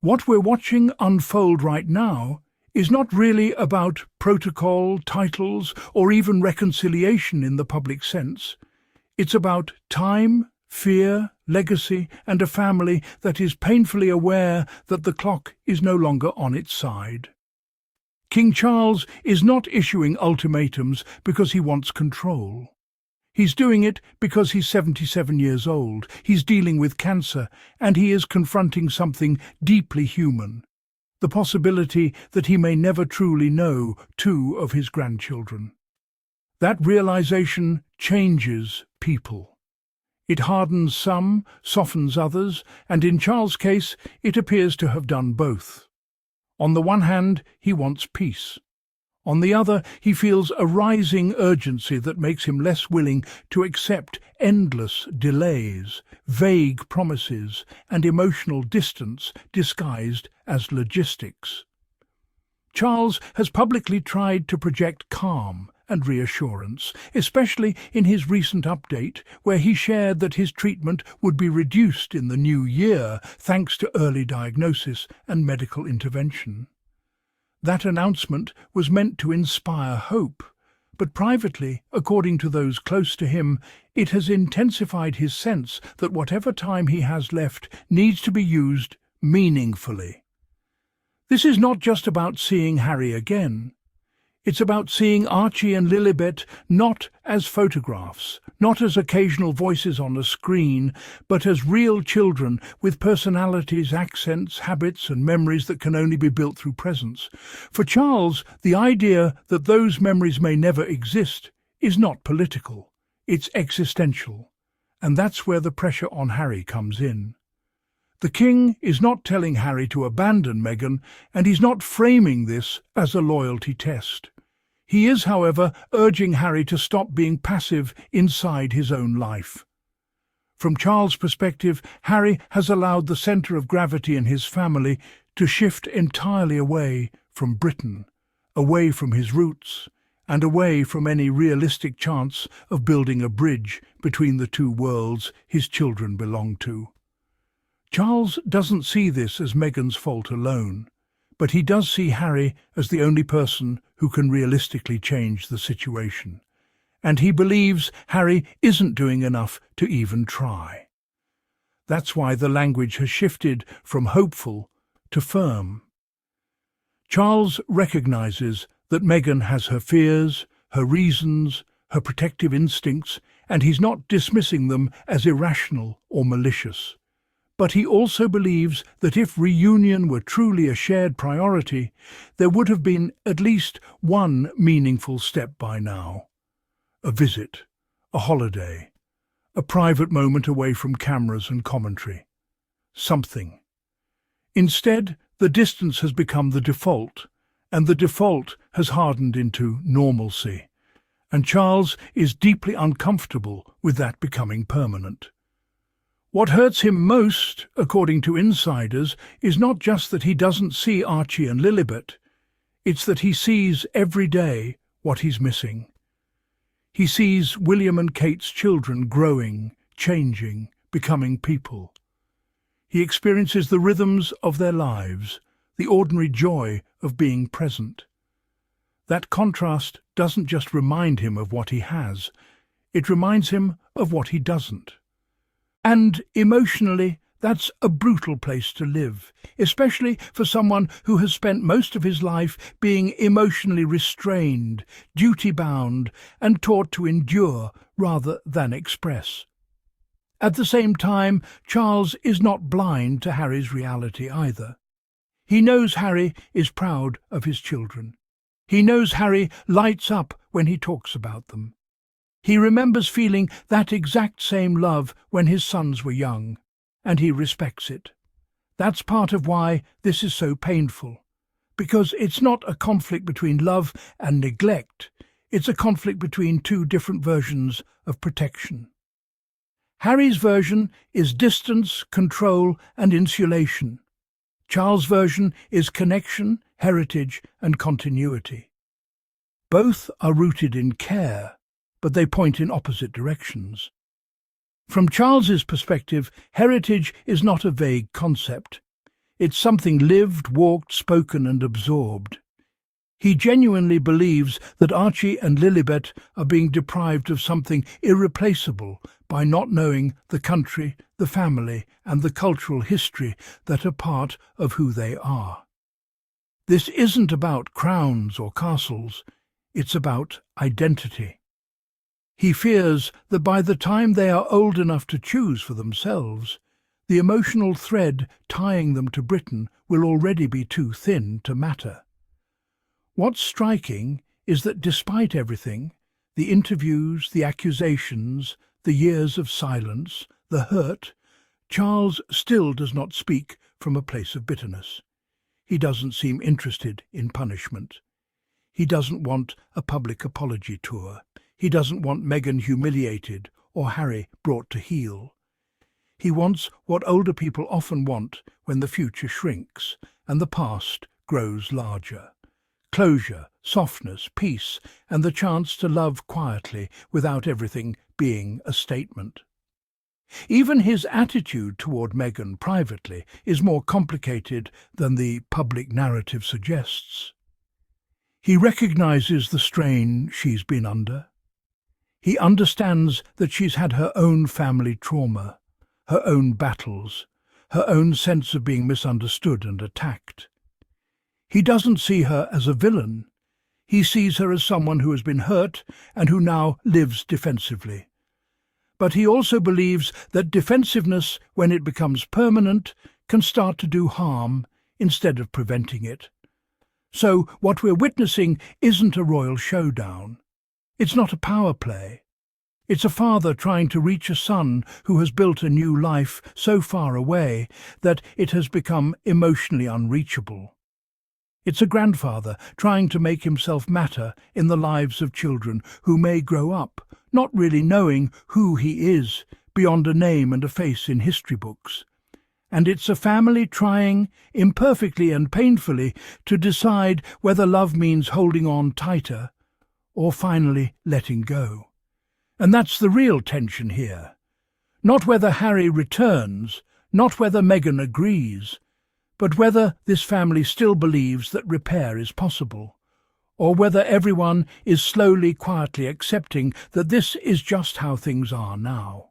What we're watching unfold right now is not really about protocol, titles, or even reconciliation in the public sense. It's about time, fear, legacy, and a family that is painfully aware that the clock is no longer on its side. King Charles is not issuing ultimatums because he wants control. He's doing it because he's 77 years old, he's dealing with cancer, and he is confronting something deeply human, the possibility that he may never truly know two of his grandchildren. That realization changes people. It hardens some, softens others, and in Charles' case, it appears to have done both. On the one hand, he wants peace. On the other, he feels a rising urgency that makes him less willing to accept endless delays, vague promises, and emotional distance disguised as logistics. Charles has publicly tried to project calm and reassurance, especially in his recent update, where he shared that his treatment would be reduced in the new year thanks to early diagnosis and medical intervention. That announcement was meant to inspire hope, but privately, according to those close to him, it has intensified his sense that whatever time he has left needs to be used meaningfully. This is not just about seeing Harry again. It's about seeing Archie and Lilibet not as photographs, not as occasional voices on a screen, but as real children with personalities, accents, habits, and memories that can only be built through presence. For Charles, the idea that those memories may never exist is not political, it's existential. And that's where the pressure on Harry comes in. The king is not telling Harry to abandon Meghan, and he's not framing this as a loyalty test. He is, however, urging Harry to stop being passive inside his own life. From Charles' perspective, Harry has allowed the centre of gravity in his family to shift entirely away from Britain, away from his roots, and away from any realistic chance of building a bridge between the two worlds his children belong to. Charles doesn't see this as Meghan's fault alone, but he does see Harry as the only person who can realistically change the situation. And he believes Harry isn't doing enough to even try. That's why the language has shifted from hopeful to firm. Charles recognizes that Meghan has her fears, her reasons, her protective instincts, and he's not dismissing them as irrational or malicious. But he also believes that if reunion were truly a shared priority, there would have been at least one meaningful step by now. A visit, a holiday, a private moment away from cameras and commentary. Something. Instead, the distance has become the default, and the default has hardened into normalcy. And Charles is deeply uncomfortable with that becoming permanent. What hurts him most, according to insiders, is not just that he doesn't see Archie and Lilibet. It's that he sees every day what he's missing. He sees William and Kate's children growing, changing, becoming people. He experiences the rhythms of their lives, the ordinary joy of being present. That contrast doesn't just remind him of what he has, it reminds him of what he doesn't. And emotionally, that's a brutal place to live, especially for someone who has spent most of his life being emotionally restrained, duty-bound, and taught to endure rather than express. At the same time, Charles is not blind to Harry's reality either. He knows Harry is proud of his children. He knows Harry lights up when he talks about them. He remembers feeling that exact same love when his sons were young, and he respects it. That's part of why this is so painful, because it's not a conflict between love and neglect, it's a conflict between two different versions of protection. Harry's version is distance, control, and insulation. Charles' version is connection, heritage, and continuity. Both are rooted in care, but they point in opposite directions. From Charles's perspective, heritage is not a vague concept. It's something lived, walked, spoken and absorbed. He genuinely believes that Archie and Lilibet are being deprived of something irreplaceable by not knowing the country, the family and the cultural history that are part of who they are. This isn't about crowns or castles, it's about identity. He fears that by the time they are old enough to choose for themselves, the emotional thread tying them to Britain will already be too thin to matter. What's striking is that despite everything, the interviews, the accusations, the years of silence, the hurt, Charles still does not speak from a place of bitterness. He doesn't seem interested in punishment. He doesn't want a public apology tour. He doesn't want Meghan humiliated or Harry brought to heel. He wants what older people often want when the future shrinks and the past grows larger. Closure, softness, peace, and the chance to love quietly without everything being a statement. Even his attitude toward Meghan privately is more complicated than the public narrative suggests. He recognizes the strain she's been under. He understands that she's had her own family trauma, her own battles, her own sense of being misunderstood and attacked. He doesn't see her as a villain. He sees her as someone who has been hurt and who now lives defensively. But he also believes that defensiveness, when it becomes permanent, can start to do harm instead of preventing it. So what we're witnessing isn't a royal showdown. It's not a power play. It's a father trying to reach a son who has built a new life so far away that it has become emotionally unreachable. It's a grandfather trying to make himself matter in the lives of children who may grow up, not really knowing who he is beyond a name and a face in history books. And it's a family trying, imperfectly and painfully, to decide whether love means holding on tighter or finally letting go. And that's the real tension here. Not whether Harry returns, not whether Meghan agrees, but whether this family still believes that repair is possible, or whether everyone is slowly, quietly accepting that this is just how things are now.